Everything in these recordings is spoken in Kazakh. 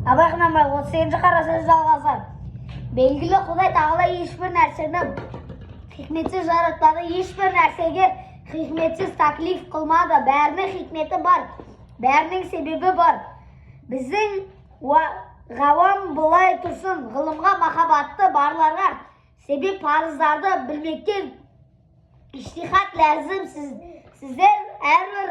Абайғанамай 38-ші қара сөз жалғасы. Белгілі Құдай тағала ешбір нәрсені хикметсіз жаратпады, ешбір нәрсеге хикметсіз таклиф қылмады. Бәрінің хикметі бар, бәрінің себебі бар. Біздің ғавам бұлай тұрсын, ғылымға махаббатты барларға себеп парыздарды білмектен иштихат ләзім. Сіздер әрбір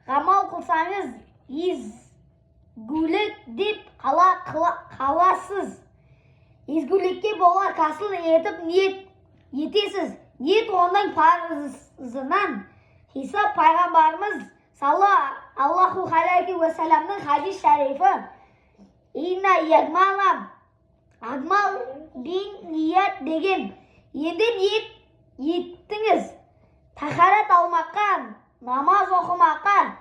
ғамал қылсаңыз изгүлік деп қаласыз. Изгүлікке бола қасыл етіп ниет етесіз. Ниет оның парызынан. Хисап пайғамбарымыз саллаллаху алейхи ва салламның хадис шарифі: инна агмал бин ният деген. Енді ниет еттіңіз тахарат алмаққа, намаз оқымаққа,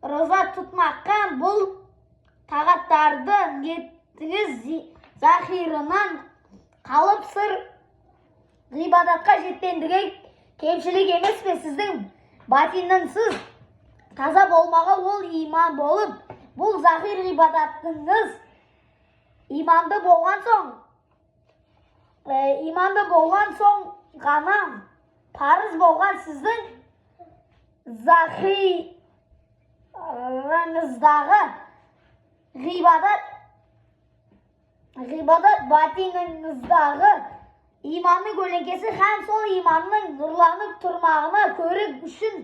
роза тұтмаққа. Бұл тағаттарды ниетіңіз захирынан қалып сыр ғибадатқа жеткендігі кемшілік емес пе? Сіздің батинныңсыз таза болмағы ол иман болып, бұл захир ғибадатыңыз иманды болған соң ғана парыз болған. Сіздің захирыңыздағы ғибадат батиныңыздағы иманның көлеңкесі һәм сол иманның нұрланып тұрмағына көрік үшін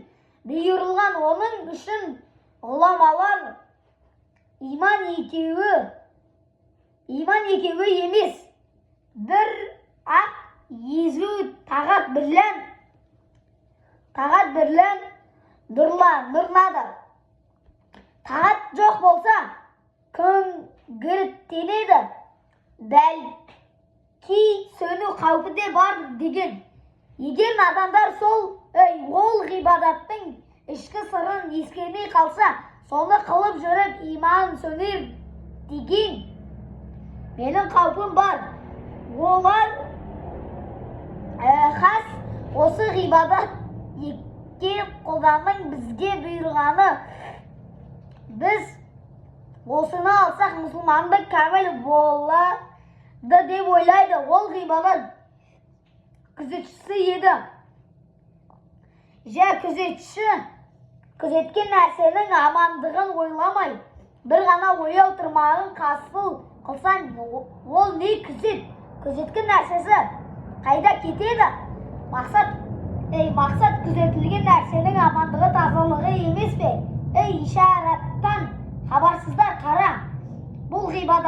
бұйырылған. Оның үшін ғұламалар иман екеуі емес, бір ақ езу тағат бірлен нұрланады. Тағат жоқ болса күңгірттенеді, бәлки сөну қаупі де бар деген. Егер надандар ол ғибадаттың ішкі сырын ескермей қалса, соны қылып жүріп иман сөнер деген менің қаупім бар. Олар хас осы ғибадат екке Құданың бізге бұйырғаны. Біз осыны алсақ мұсылмандық кәміл болады деп ойлайды. Ол ғибадат күзетшісі еді. Күзеткен нәрсенің амандығын ойламай, бір ғана ояу тұрмағын қасыл қылсан, ол не күзет? Күзеткен нәрсесі қайда кетеді? Мақсат күзетілген нәрсенің амандығы, тазалығы емес пе? Ишараттан хабарсыздар, қара, бұл ғибадат